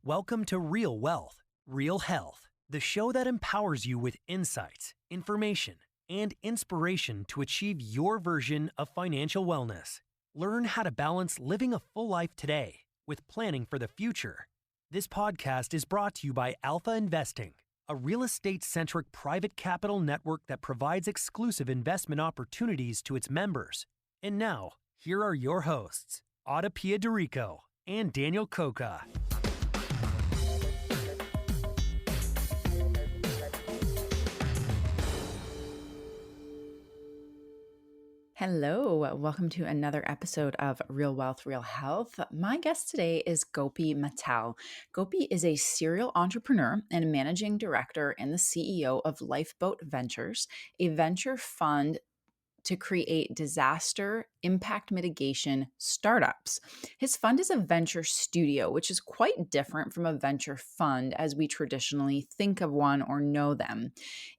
Welcome to Real Wealth, Real Health, the show that empowers you with insights, information, and inspiration to achieve your version of financial wellness. Learn how to balance living a full life today with planning for the future. This podcast is brought to you by Alpha Investing, a real estate-centric private capital network that provides exclusive investment opportunities to its members. And now, here are your hosts, Ada Piederico and Daniel Coca. Hello, welcome to another episode of Real Wealth, Real Health. My guest today is Gopi Mittal. Gopi is a serial entrepreneur and managing director and the CEO of Lifeboat Ventures, a venture fund to create disaster impact mitigation startups. His fund is a venture studio, which is quite different from a venture fund as we traditionally think of one or know them.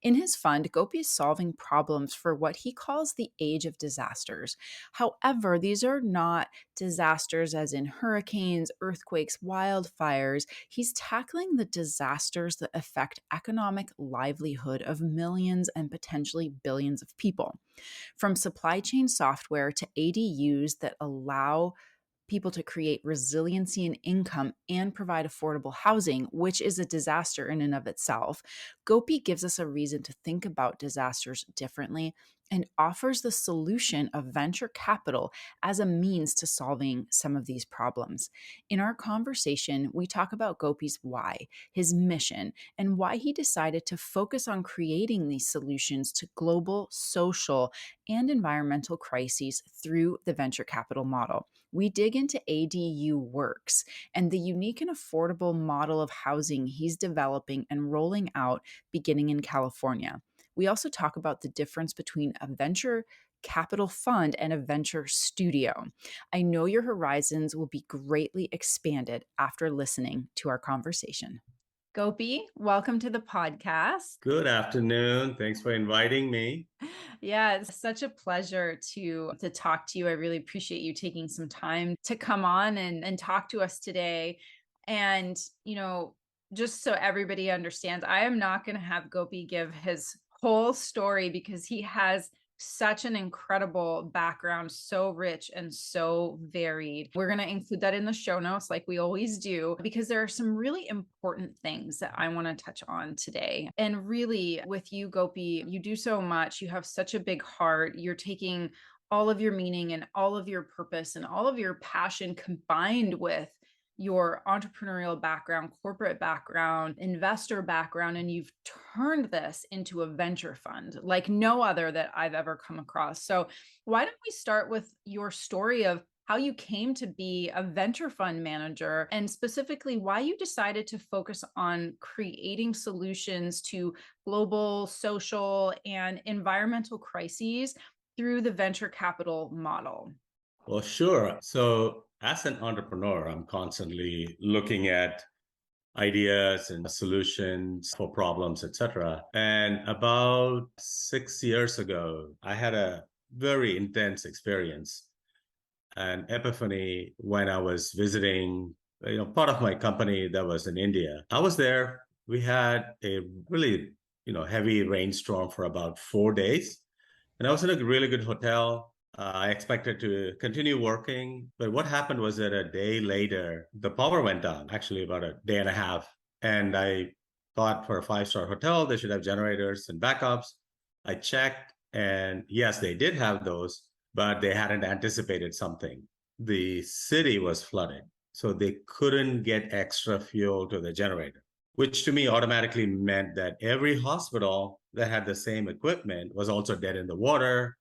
In his fund, Gopi is solving problems for what he calls the age of disasters. However, these are not disasters as in hurricanes, earthquakes, wildfires. He's tackling the disasters that affect economic livelihood of millions and potentially billions of people. From supply chain software to ADUs that allow people to create resiliency and income and provide affordable housing, which is a disaster in and of itself, Gopi gives us a reason to think about disasters differently and offers the solution of venture capital as a means to solving some of these problems. In our conversation, we talk about Gopi's why, his mission, and why he decided to focus on creating these solutions to global, social, and environmental crises through the venture capital model. We dig into ADU Works and the unique and affordable model of housing he's developing and rolling out beginning in California. We also talk about the difference between a venture capital fund and a venture studio. I know your horizons will be greatly expanded after listening to our conversation. Gopi, welcome to the podcast. Good afternoon. Thanks for inviting me. Yeah, it's such a pleasure to talk to you. I really appreciate you taking some time to come on and talk to us today. And, just so everybody understands, I am not going to have Gopi give his whole story because he has such an incredible background, so rich and so varied. We're going to include that in the show notes like we always do, because there are some really important things that I want to touch on today. And really with you, Gopi, you do so much. You have such a big heart. You're taking all of your meaning and all of your purpose and all of your passion combined with your entrepreneurial background, corporate background, investor background, and you've turned this into a venture fund like no other that I've ever come across. So why don't we start with your story of how you came to be a venture fund manager and specifically why you decided to focus on creating solutions to global, social, and environmental crises through the venture capital model? Well, sure. So as an entrepreneur, I'm constantly looking at ideas and solutions for problems, etc. And about 6 years ago, I had a very intense experience, an epiphany when I was visiting, part of my company that was in India. I was there. We had a really, heavy rainstorm for about 4 days. And I was in a really good hotel. I expected to continue working, but what happened was that a day later, the power went down, actually about a day and a half. And I thought for a 5-star hotel, they should have generators and backups. I checked, and yes, they did have those, but they hadn't anticipated something. The city was flooded, so they couldn't get extra fuel to the generator, which to me automatically meant that every hospital that had the same equipment was also dead in the water.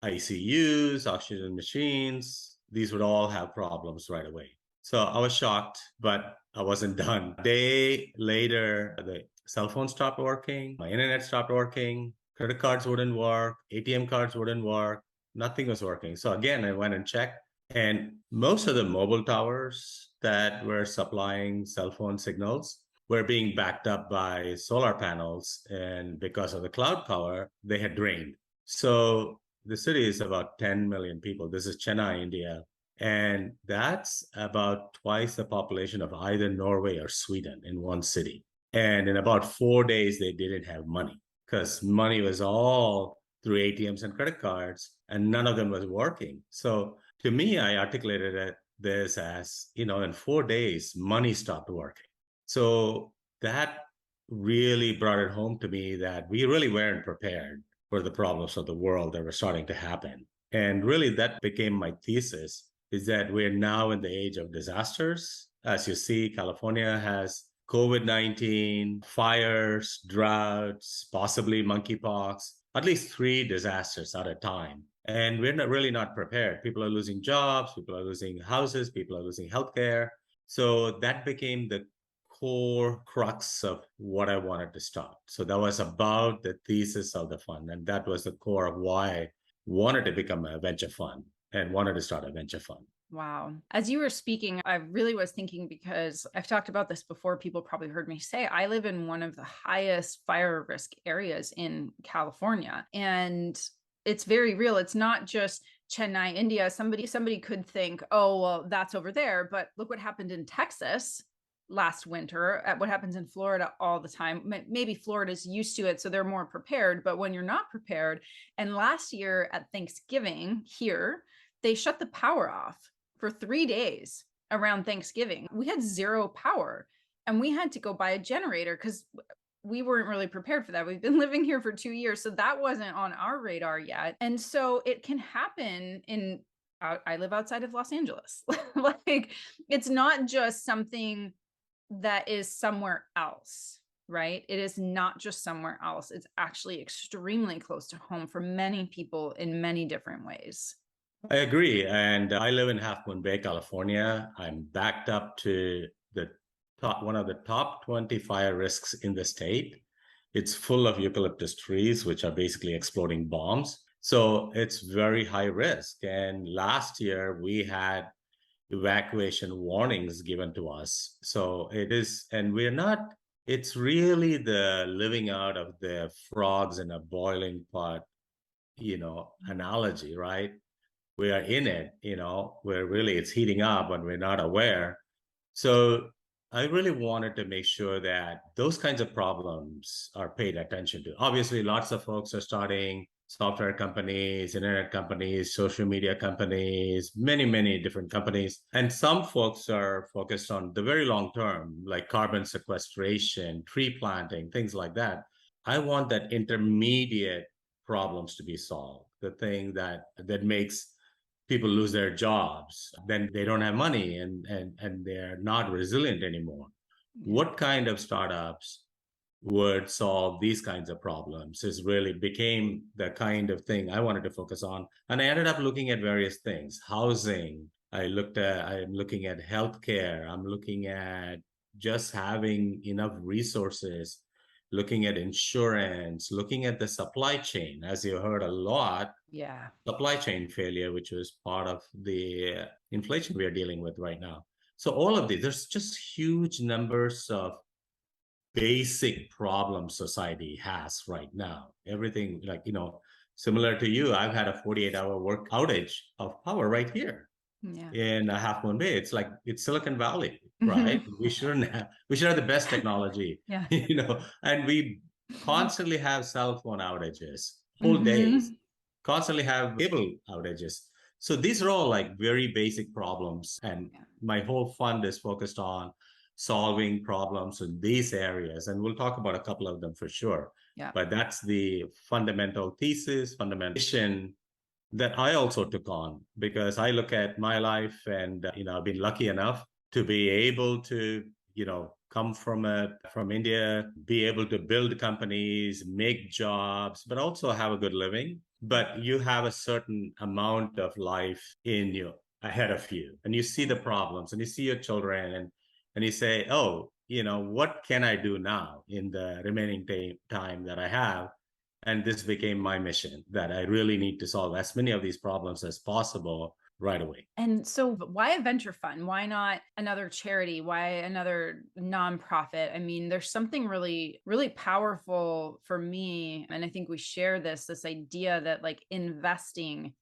ICUs, oxygen machines, these would all have problems right away. So I was shocked, but I wasn't done. A day later, the cell phone stopped working, my internet stopped working, credit cards wouldn't work, ATM cards wouldn't work, nothing was working. So again, I went and checked, and most of the mobile towers that were supplying cell phone signals were being backed up by solar panels. And because of the cloud power, they had drained. So the city is about 10 million people. This is Chennai, India. And that's about twice the population of either Norway or Sweden in one city. And in about 4 days, they didn't have money because money was all through ATMs and credit cards, and none of them was working. So to me, I articulated this as, in 4 days, money stopped working. So that really brought it home to me that we really weren't prepared for the problems of the world that were starting to happen. And really, that became my thesis, is that we're now in the age of disasters. As you see, California has COVID-19, fires, droughts, possibly monkeypox, at least 3 disasters at a time. And we're really not prepared. People are losing jobs, people are losing houses, people are losing healthcare. So that became the core crux of what I wanted to start. So that was about the thesis of the fund. And that was the core of why I wanted to become a venture fund and wanted to start a venture fund. Wow. As you were speaking, I really was thinking, because I've talked about this before, people probably heard me say, I live in one of the highest fire risk areas in California. And it's very real. It's not just Chennai, India. Somebody could think, oh, well, that's over there. But look what happened in Texas last winter, at what happens in Florida all the time. Maybe Florida's used to it, so they're more prepared. But when you're not prepared, and last year at Thanksgiving here, they shut the power off for 3 days around Thanksgiving. We had zero power, and we had to go buy a generator because we weren't really prepared for that. We've been living here for 2 years, so that wasn't on our radar yet. And so it can happen I live outside of Los Angeles. Like, it's not just something that is somewhere else, right? It is not just somewhere else. It's actually extremely close to home for many people in many different ways. I agree. And I live in Half Moon Bay, California. I'm backed up to one of the top 20 fire risks in the state. It's full of eucalyptus trees, which are basically exploding bombs. So it's very high risk. And last year we had evacuation warnings given to us. So it is, and it's really the living out of the frogs in a boiling pot, analogy, right? We are in it, where really it's heating up and we're not aware. So I really wanted to make sure that those kinds of problems are paid attention to. Obviously, lots of folks are starting software companies, internet companies, social media companies, many, many different companies. And some folks are focused on the very long term, like carbon sequestration, tree planting, things like that. I want that intermediate problems to be solved, the thing that makes people lose their jobs, then they don't have money and they're not resilient anymore. What kind of startups would solve these kinds of problems is really became the kind of thing I wanted to focus on. And I ended up looking at various things: housing. I'm looking at healthcare. I'm looking at just having enough resources, looking at insurance, looking at the supply chain, as you heard a lot. Yeah. Supply chain failure, which was part of the inflation we are dealing with right now. So all of these, there's just huge numbers of basic problems society has right now. Everything, like, similar to you, I've had a 48-hour work outage of power right here in Half Moon Bay. It's like, it's Silicon Valley, right? We should have the best technology, Yeah. And we constantly have cell phone outages, whole days, constantly have cable outages. So these are all like very basic problems. And my whole fund is focused on solving problems in these areas. And we'll talk about a couple of them for sure. Yeah. But that's the fundamental thesis, fundamental mission that I also took on, because I look at my life and, I've been lucky enough to be able to, come from India, be able to build companies, make jobs, but also have a good living. But you have a certain amount of life in you ahead of you, and you see the problems and you see your children, and you say, oh, what can I do now in the remaining time that I have? And this became my mission, that I really need to solve as many of these problems as possible right away. And so why a venture fund? Why not another charity? Why another nonprofit? I mean, there's something really, really powerful for me. And I think we share this idea that like investing,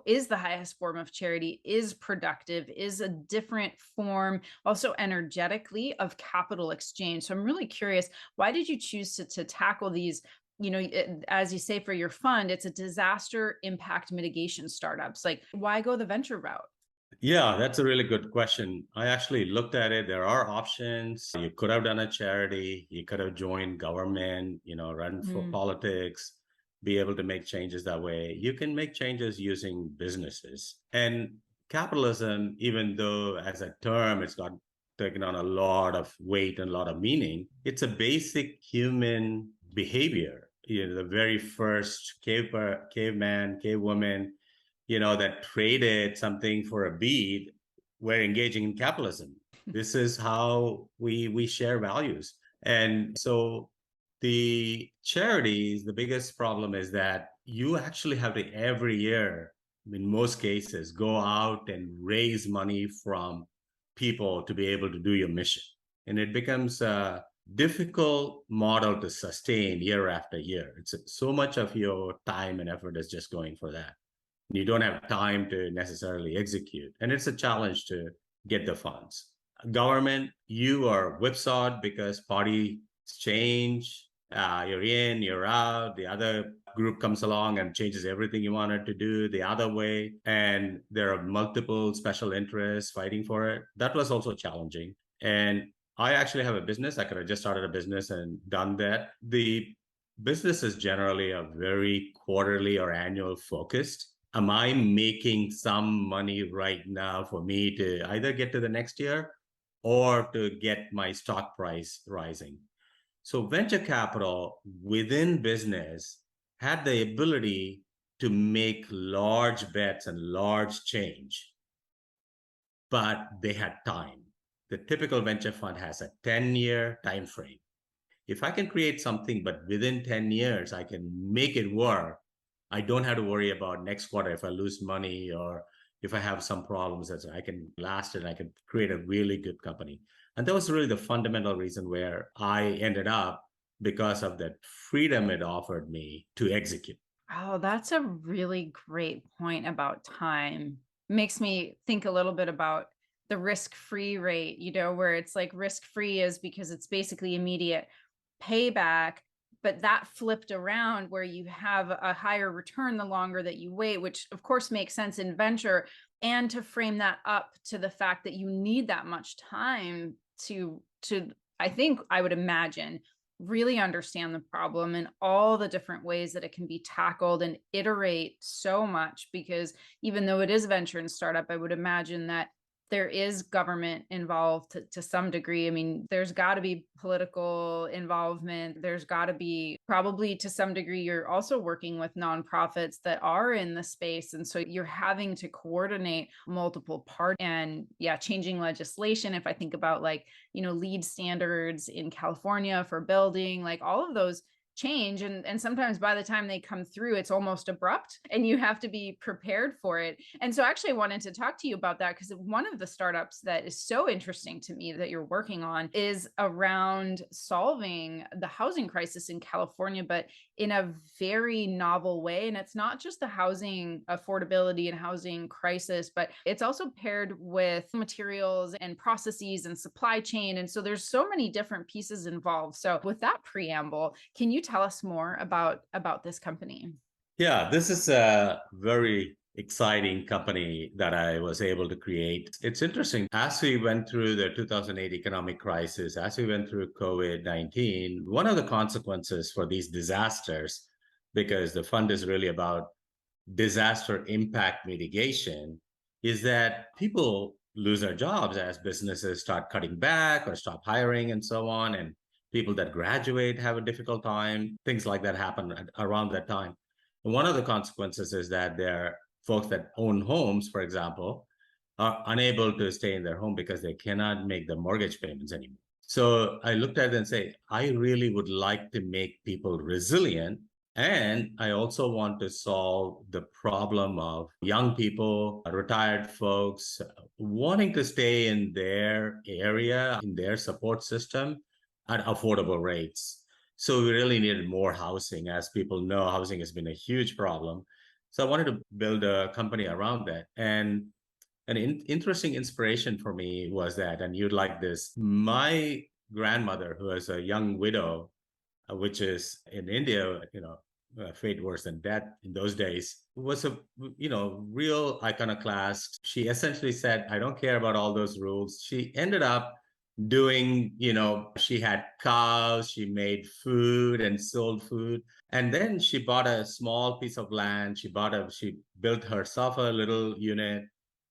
is the highest form of charity, is productive, is a different form, also energetically, of capital exchange. So I'm really curious, why did you choose to tackle these? As you say, for your fund, it's a disaster impact mitigation startups. Like, why go the venture route? Yeah, that's a really good question. I actually looked at it. There are options. You could have done a charity, you could have joined government, run for Mm. politics, be able to make changes that way. You can make changes using businesses. And capitalism, even though as a term, it's got taken on a lot of weight and a lot of meaning, it's a basic human behavior. The very first caveman, cavewoman, that traded something for a bead, we're engaging in capitalism. This is how we share values. And so the charities, the biggest problem is that you actually have to every year, in most cases, go out and raise money from people to be able to do your mission. And it becomes a difficult model to sustain year after year. It's so much of your time and effort is just going for that. You don't have time to necessarily execute. And it's a challenge to get the funds. Government, you are whipsawed because parties change. You're in, you're out. The other group comes along and changes everything you wanted to do the other way. And there are multiple special interests fighting for it. That was also challenging. And I actually have a business. I could have just started a business and done that. The business is generally a very quarterly or annual focused. Am I making some money right now for me to either get to the next year or to get my stock price rising? So venture capital within business had the ability to make large bets and large change, but they had time. The typical venture fund has a 10-year time frame. If I can create something, but within 10 years, I can make it work, I don't have to worry about next quarter if I lose money or if I have some problems. I can last it and I can create a really good company. And that was really the fundamental reason where I ended up because of that freedom it offered me to execute. Oh, that's a really great point about time. Makes me think a little bit about the risk-free rate, where it's like risk-free is because it's basically immediate payback, but that flipped around where you have a higher return the longer that you wait, which of course makes sense in venture. And to frame that up to the fact that you need that much time to I think I would imagine really understand the problem and all the different ways that it can be tackled and iterate so much, because even though it is venture and startup, I would imagine that there is government involved to some degree. I mean, there's got to be political involvement. There's got to be probably to some degree, you're also working with nonprofits that are in the space. And so you're having to coordinate multiple parts and changing legislation. If I think about like, LEED standards in California for building, like all of those change, and sometimes by the time they come through it's almost abrupt and you have to be prepared for it. And so actually I wanted to talk to you about that, because one of the startups that is so interesting to me that you're working on is around solving the housing crisis in California, but in a very novel way. And it's not just the housing affordability and housing crisis, but it's also paired with materials and processes and supply chain. And so there's so many different pieces involved. So with that preamble, can you tell us more about this company? Yeah, this is a very exciting company that I was able to create. It's interesting. As we went through the 2008 economic crisis, as we went through COVID-19, one of the consequences for these disasters, because the fund is really about disaster impact mitigation, is that people lose their jobs as businesses start cutting back or stop hiring and so on. And people that graduate have a difficult time. Things like that happen around that time. And one of the consequences is that there are folks that own homes, for example, are unable to stay in their home because they cannot make the mortgage payments anymore. So I looked at it and say, I really would like to make people resilient And I also want to solve the problem of young people, retired folks wanting to stay in their area, in their support system at affordable rates. So we really needed more housing. As people know, housing has been a huge problem. So I wanted to build a company around that. And an interesting inspiration for me was that, and you'd like this, my grandmother, who was a young widow, which is in India, fate worse than death in those days, was a real iconoclast. She essentially said, "I don't care about all those rules." She ended up doing, she had cows, she made food and sold food, and then she bought a small piece of land. She built herself a little unit.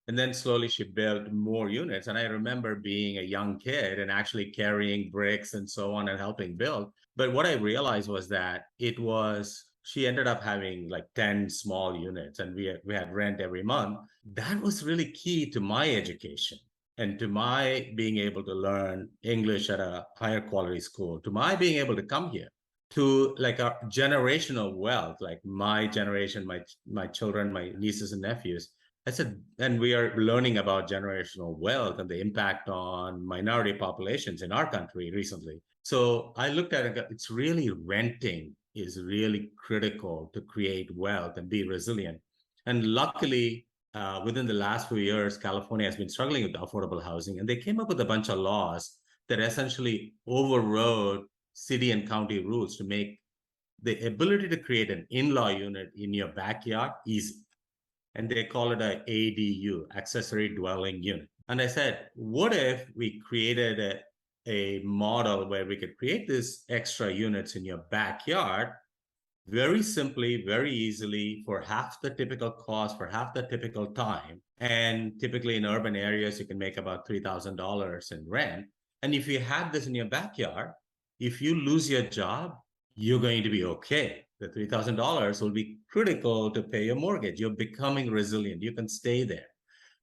And then slowly she built more units. And I remember being a young kid and actually carrying bricks and so on and helping build. But what I realized was that she ended up having like 10 small units, and we had rent every month. That was really key to my education and to my being able to learn English at a higher quality school, to my being able to come here, to like a generational wealth, like my generation, my children, my nieces and nephews. I said, and we are learning about generational wealth and the impact on minority populations in our country recently. So I looked at it, it's really renting is really critical to create wealth and be resilient. And luckily, within the last few years, California has been struggling with affordable housing, and they came up with a bunch of laws that essentially overrode city and county rules to make the ability to create an in-law unit in your backyard easy. And they call it a ADU, accessory dwelling unit. And I said, what if we created a model where we could create these extra units in your backyard very simply, very easily, for half the typical cost, for half the typical time. And typically in urban areas, you can make about $3,000 in rent. And if you have this in your backyard, if you lose your job, you're going to be okay. The $3,000 will be critical to pay your mortgage. You're becoming resilient. You can stay there,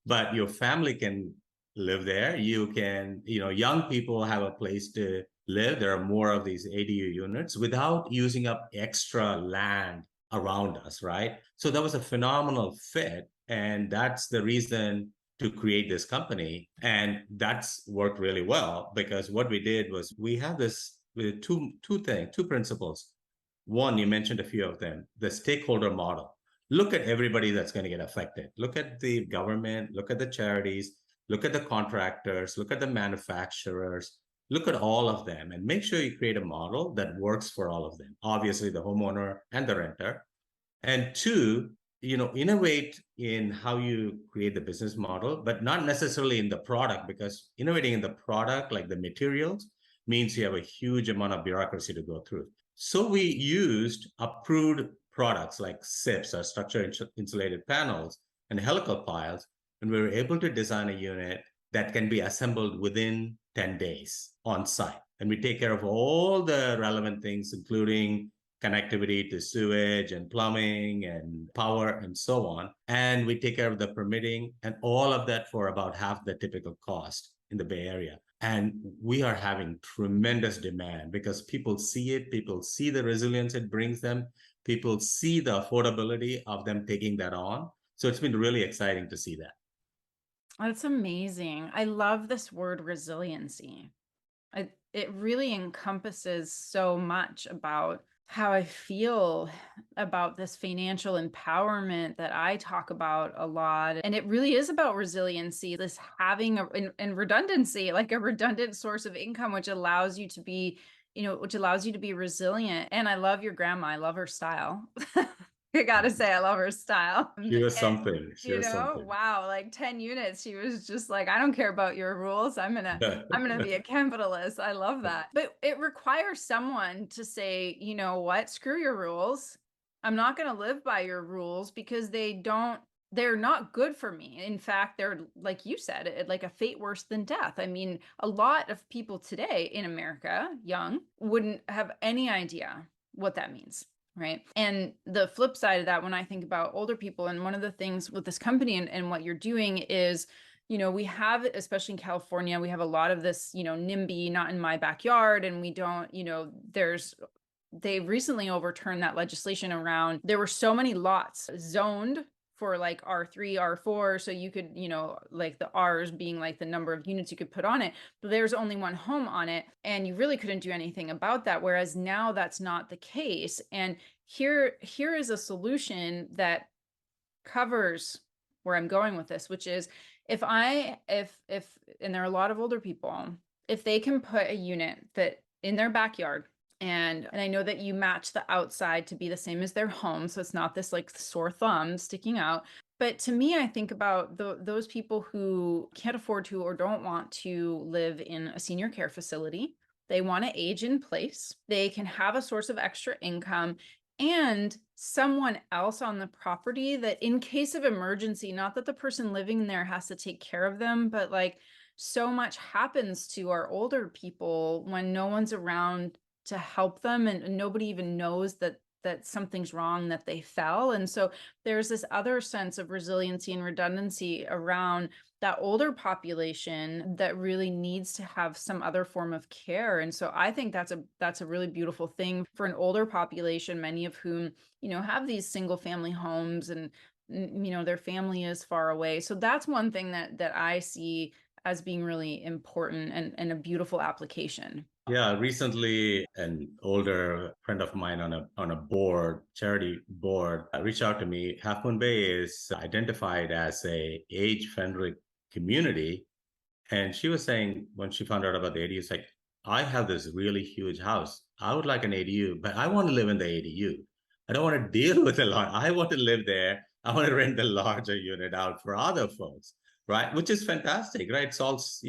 but your family can live there. You can, young people have a place to live. There are more of these ADU units without using up extra land around us, right? So that was a phenomenal fit. And that's the reason to create this company. And that's worked really well, because what we did was we have this with two principles. One, you mentioned a few of them, the stakeholder model. Look at everybody that's going to get affected. Look at the government, look at the charities, look at the contractors, look at the manufacturers, look at all of them, and make sure you create a model that works for all of them. Obviously, the homeowner and the renter. And two, innovate in how you create the business model, but not necessarily in the product, because innovating in the product, like the materials, means you have a huge amount of bureaucracy to go through. So we used approved products like SIPs, or structure insulated panels, and helical piles, and we were able to design a unit that can be assembled within 10 days on site. And we take care of all the relevant things, including connectivity to sewage and plumbing and power and so on. And we take care of the permitting and all of that for about half the typical cost in the Bay Area. And we are having tremendous demand because people see it, people see the resilience it brings them, people see the affordability of them taking that on. So it's been really exciting to see that. That's amazing. I love this word resiliency. It really encompasses so much about how I feel about this financial empowerment that I talk about a lot. And it really is about resiliency, this having and redundancy, like a redundant source of income, which allows you to be, resilient. And I love your grandma. I love her style. I gotta say, I love her style. She was something. She was something. Wow, like 10 units. She was just like, I don't care about your rules. I'm gonna be a capitalist. I love that. But it requires someone to say, you know what, screw your rules. I'm not gonna live by your rules because they're not good for me. In fact, they're, like you said, like a fate worse than death. I mean, a lot of people today in America, young, wouldn't have any idea what that means. Right. And the flip side of that, when I think about older people, and one of the things with this company and what you're doing is, we have, especially in California, we have a lot of this, NIMBY, not in my backyard. And we don't, there's they recently overturned that legislation around, there were so many lots zoned for like R3, R4. So you could, like the R's being like the number of units you could put on it, but there's only one home on it. And you really couldn't do anything about that. Whereas now that's not the case. And here is a solution that covers where I'm going with this, which is if and there are a lot of older people, if they can put a unit that in their backyard, and I know that you match the outside to be the same as their home, so it's not this like sore thumb sticking out. But to me, I think about those people who can't afford to or don't want to live in a senior care facility. They want to age in place. They can have a source of extra income and someone else on the property that in case of emergency, not that the person living there has to take care of them, but like so much happens to our older people when no one's around to help them and nobody even knows that something's wrong, that they fell. And so there's this other sense of resiliency and redundancy around that older population that really needs to have some other form of care. And so I think that's a really beautiful thing for an older population, many of whom, have these single family homes and, their family is far away. So that's one thing that I see as being really important and a beautiful application. Yeah, recently an older friend of mine on a board, charity board, reached out to me. Half Moon Bay is identified as a age-friendly community, and she was saying when she found out about the ADU, it's like, I have this really huge house. I would like an ADU, but I want to live in the ADU. I don't want to deal with a lot. I want to live there. I want to rent the larger unit out for other folks, right? Which is fantastic, right? It solves,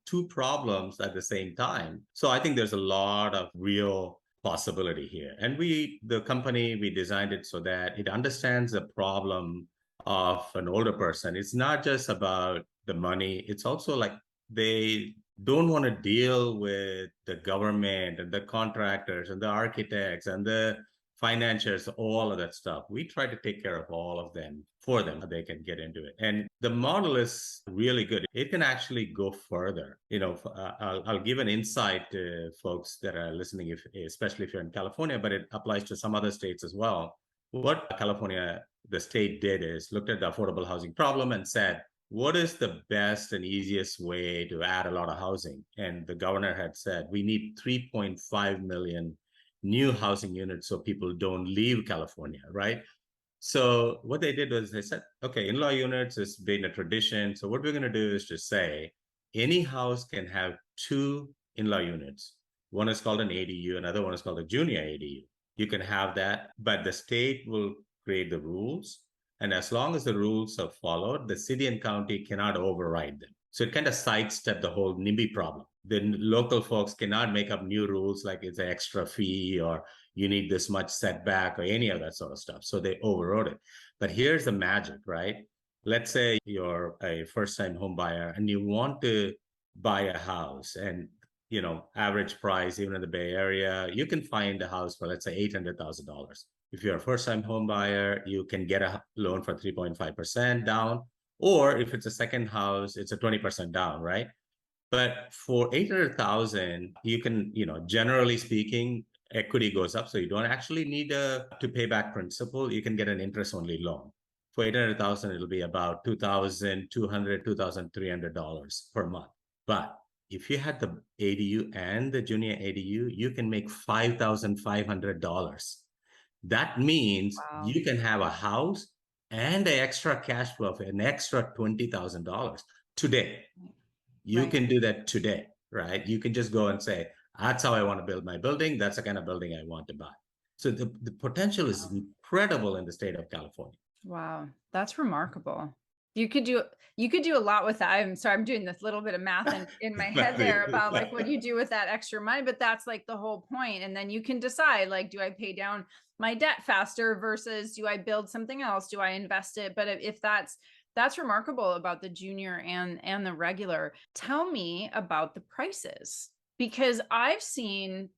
two problems at the same time. So I think there's a lot of real possibility here. And the company, we designed it so that it understands the problem of an older person. It's not just about the money. It's also like they don't want to deal with the government and the contractors and the architects and the financiers, all of that stuff. We try to take care of all of them for them. They can get into it. And the model is really good. It can actually go further. I'll give an insight to folks that are listening, especially if you're in California, but it applies to some other states as well. What California, the state did is looked at the affordable housing problem and said, what is the best and easiest way to add a lot of housing? And the governor had said, we need 3.5 million new housing units so people don't leave California, right? So what they did was they said, okay, in-law units has been a tradition. So what we're going to do is just say any house can have two in-law units. One is called an ADU, another one is called a junior ADU. You can have that, but the state will create the rules. And as long as the rules are followed, the city and county cannot override them. So it kind of sidestepped the whole NIMBY problem. The local folks cannot make up new rules like it's an extra fee or you need this much setback or any of that sort of stuff. So they overrode it. But here's the magic, right? Let's say you're a first-time home buyer and you want to buy a house and, average price, even in the Bay Area, you can find a house for, let's say, $800,000. If you're a first-time home buyer, you can get a loan for 3.5% down. Or if it's a second house, it's a 20% down, right? But for 800,000, you can, generally speaking, equity goes up. So you don't actually need to pay back principal. You can get an interest-only loan. For 800,000, it'll be about $2,200, $2,300 per month. But if you had the ADU and the junior ADU, you can make $5,500. That means Wow. you can have a house and an extra cash flow of an extra $20,000 today. You can do that today, right? You can just go and say, that's how I want to build my building. That's the kind of building I want to buy. So the potential is incredible in the state of California. Wow, that's remarkable. You could do a lot with that. I'm sorry, I'm doing this little bit of math in my head there about like what you do with that extra money, but that's like the whole point. And then you can decide, like, do I pay down my debt faster versus do I build something else? Do I invest it? But if that's remarkable about the junior and the regular. Tell me about the prices. Because I've seen,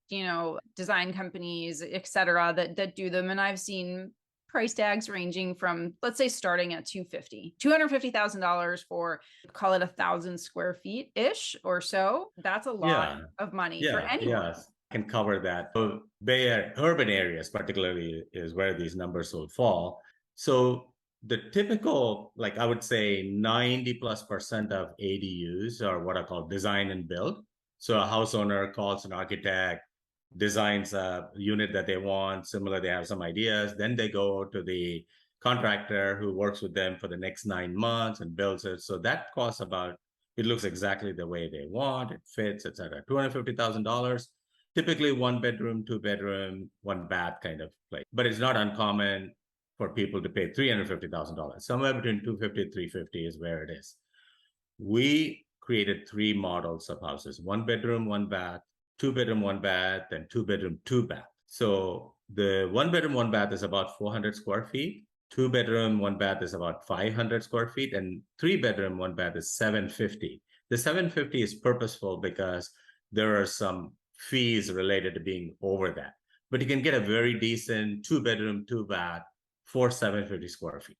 design companies, et cetera, that do them. And I've seen price tags ranging from, let's say, starting at $250,000 for, call it 1,000 square feet ish or so. That's a lot of money for anyone. can cover that. So Bay Area, urban areas particularly is where these numbers will fall. So the typical, like I would say 90+% of ADUs are what I call design and build. So a house owner calls an architect, designs a unit that they want, similar, they have some ideas, then they go to the contractor who works with them for the next 9 months and builds it. So that costs about, it looks exactly the way they want, it fits, etc. $250,000, typically 1 bedroom, 2 bedroom, 1 bath kind of place. But it's not uncommon for people to pay $350,000. Somewhere between 250 and 350 is where it is. We created 3 models of houses: 1 bedroom, 1 bath, 2 bedroom, 1 bath, and 2 bedroom, 2 bath. So the 1 bedroom, 1 bath is about 400 square feet. 2 bedroom, 1 bath is about 500 square feet, and 3 bedroom, 1 bath is 750. The 750 is purposeful because there are some fees related to being over that. But you can get a very decent 2 bedroom, 2 bath for 750 square feet.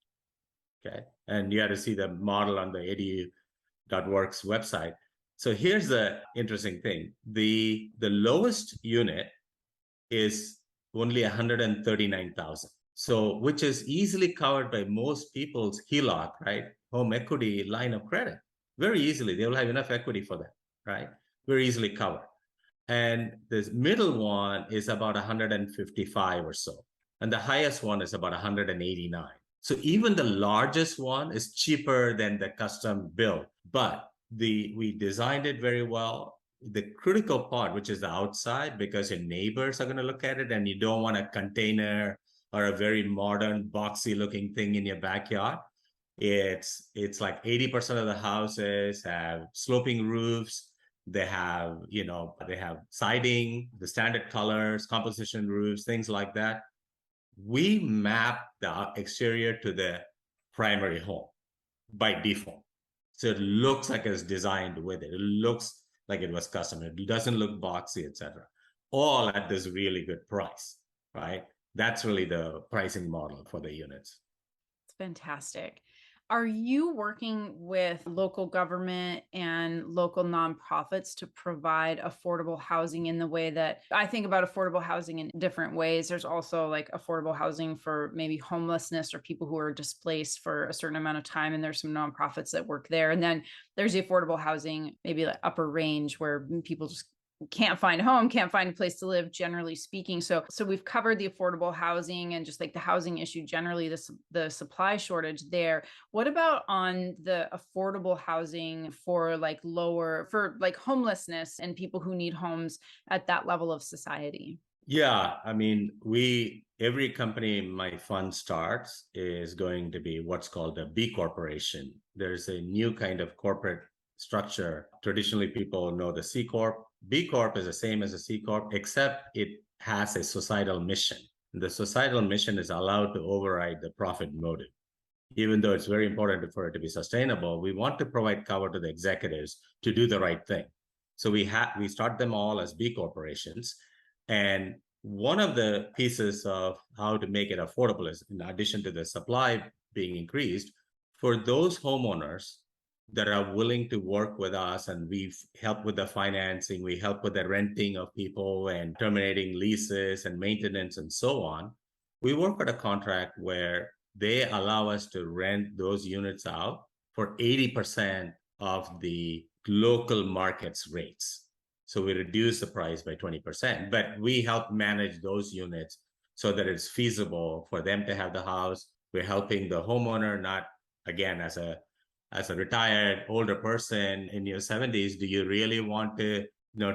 Okay. And you had to see the model on the ADU.works website. So here's the interesting thing. The lowest unit is only 139,000. So, which is easily covered by most people's HELOC, right? Home equity line of credit. Very easily. They will have enough equity for that, right? Very easily covered. And this middle one is about 155 or so. And the highest one is about 189. So even the largest one is cheaper than the custom build, but we designed it very well. The critical part, which is the outside, because your neighbors are going to look at it and you don't want a container or a very modern boxy looking thing in your backyard. It's like 80% of the houses have sloping roofs. They have, they have siding, the standard colors, composition roofs, things like that. We map the exterior to the primary home by default. So it looks like it's designed with it. It looks like it was custom. It doesn't look boxy, etc. All at this really good price, right? That's really the pricing model for the units. It's fantastic. Are you working with local government and local nonprofits to provide affordable housing in the way that I think about affordable housing in different ways? There's also like affordable housing for maybe homelessness or people who are displaced for a certain amount of time. And there's some nonprofits that work there. And then there's the affordable housing, maybe like upper range, where people just can't find a home, can't find a place to live, generally speaking. So we've covered the affordable housing and just like the housing issue, generally the supply shortage there. What about on the affordable housing for like homelessness and people who need homes at that level of society? Yeah, I mean, every company my fund starts is going to be what's called a B corporation. There's a new kind of corporate structure. Traditionally, people know the C Corp. B Corp is the same as a C Corp, except it has a societal mission. The societal mission is allowed to override the profit motive. Even though it's very important for it to be sustainable, we want to provide cover to the executives to do the right thing. So we start them all as B corporations. And one of the pieces of how to make it affordable is, in addition to the supply being increased, for those homeowners that are willing to work with us, and we've helped with the financing, we help with the renting of people and terminating leases and maintenance and so on. We work at a contract where they allow us to rent those units out for 80% of the local market's rates. So we reduce the price by 20%, but we help manage those units so that it's feasible for them to have the house. We're helping the homeowner, not, again, as a retired older person in your 70s, do you really want to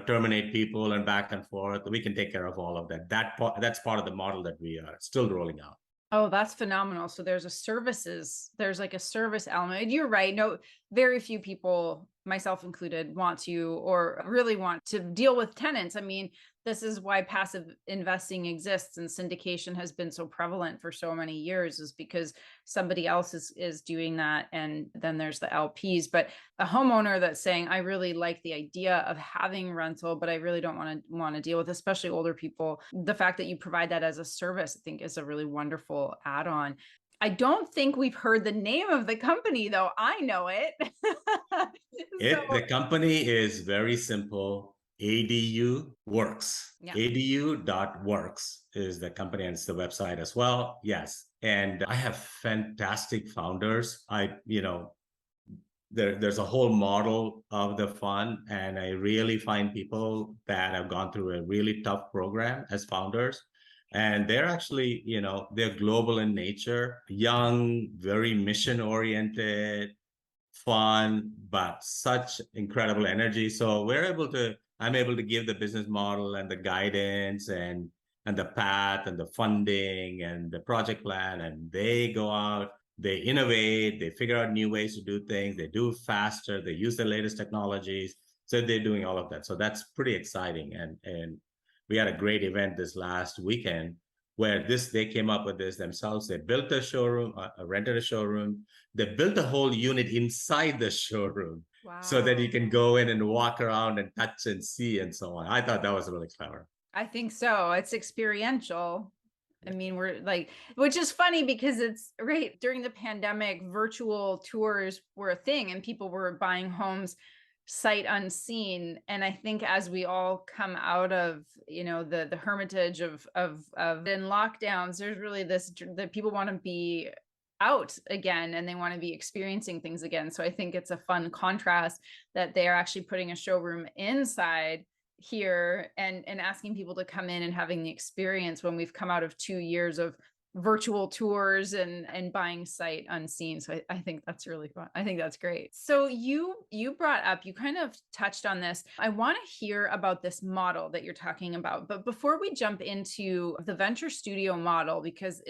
terminate people and back and forth? We can take care of all of that. That's part of the model that we are still rolling out. Oh, that's phenomenal. So there's like a service element. You're right. No, very few people, myself included, want to or really want to deal with tenants. I mean, this is why passive investing exists and syndication has been so prevalent for so many years, is because somebody else is doing that. And then there's the LPs. But a homeowner that's saying, I really like the idea of having rental, but I really don't want to deal with, especially older people. The fact that you provide that as a service, I think, is a really wonderful add-on. I don't think we've heard the name of the company, though. I know it. The company is very simple. ADU Works. Yeah. ADU.works is the company, and it's the website as well. Yes. And I have fantastic founders. There's a whole model of the fund, and I really find people that have gone through a really tough program as founders. And they're actually, they're global in nature, young, very mission oriented, fun, but such incredible energy. So I'm able to give the business model and the guidance and the path and the funding and the project plan, and they go out, they innovate, they figure out new ways to do things, they do faster, they use the latest technologies. So they're doing all of that. So that's pretty exciting. And we had a great event this last weekend where they came up with this themselves. They built a showroom, rented a showroom. They built a whole unit inside the showroom. Wow. So that you can go in and walk around and touch and see and so on. I thought that was really clever. I think so. It's experiential. I mean, we're like, which is funny because it's right during the pandemic, virtual tours were a thing and people were buying homes sight unseen. And I think as we all come out of, the hermitage of in lockdowns, there's really this that people want to be out again and they want to be experiencing things again. So I think it's a fun contrast that they are actually putting a showroom inside here and asking people to come in and having the experience when we've come out of 2 years of virtual tours and buying sight unseen. So I think that's really fun. I think that's great. So you brought up, you kind of touched on this. I want to hear about this model that you're talking about. But before we jump into the venture studio model, because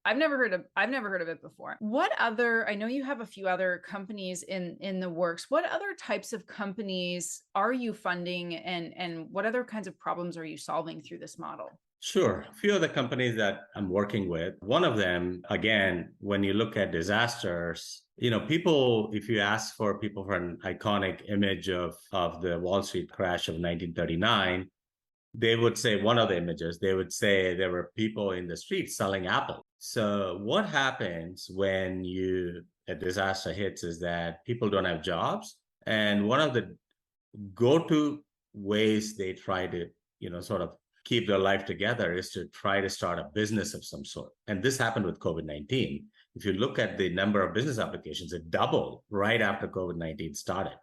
I've never heard of it before. I know you have a few other companies in the works. What other types of companies are you funding and what other kinds of problems are you solving through this model? Sure. A few of the companies that I'm working with, one of them, again, when you look at disasters, people, if you ask for people for an iconic image of the Wall Street crash of 1939, they would say one of the images, they would say there were people in the streets selling apples. So what happens when a disaster hits is that people don't have jobs. And one of the go-to ways they try to, sort of keep their life together is to try to start a business of some sort. And this happened with COVID-19. If you look at the number of business applications, it doubled right after COVID-19 started.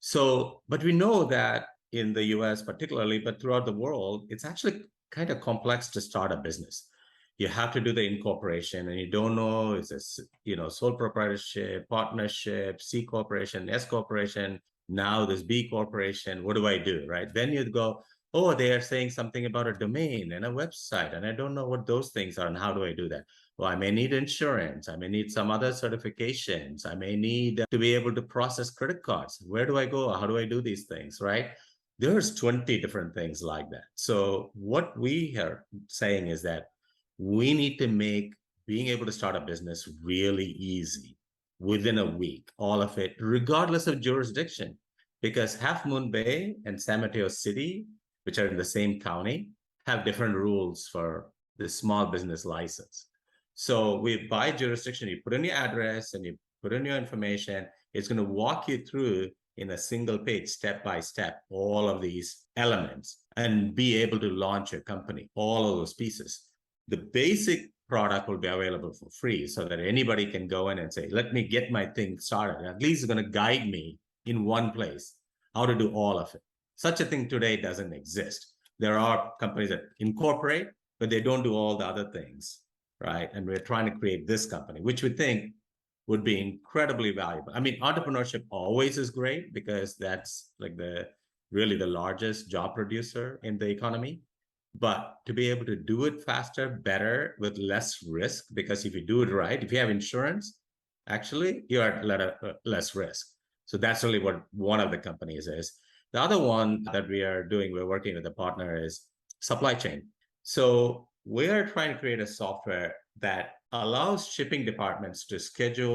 So, but we know that in the US particularly, but throughout the world, it's actually kind of complex to start a business. You have to do the incorporation, and you don't know, is this, sole proprietorship, partnership, C corporation, S corporation, now this B corporation, what do I do, right? Then you go, oh, they are saying something about a domain and a website, and I don't know what those things are, and how do I do that? Well, I may need insurance. I may need some other certifications. I may need to be able to process credit cards. Where do I go? How do I do these things, right? There's 20 different things like that. So what we are saying is that we need to make being able to start a business really easy within a week, all of it, regardless of jurisdiction, because Half Moon Bay and San Mateo City, which are in the same county, have different rules for the small business license. So by jurisdiction, you put in your address and you put in your information. It's going to walk you through in a single page, step by step, all of these elements and be able to launch your company, all of those pieces. The basic product will be available for free so that anybody can go in and say, let me get my thing started. At least it's going to guide me in one place how to do all of it. Such a thing today doesn't exist. There are companies that incorporate, but they don't do all the other things, right? And we're trying to create this company, which we think would be incredibly valuable. I mean, entrepreneurship always is great because that's like really the largest job producer in the economy. But to be able to do it faster, better, with less risk, because if you do it right, if you have insurance, actually, you're at less risk. So that's really what one of the companies is. The other one that we're working with a partner is supply chain. So we're trying to create a software that allows shipping departments to schedule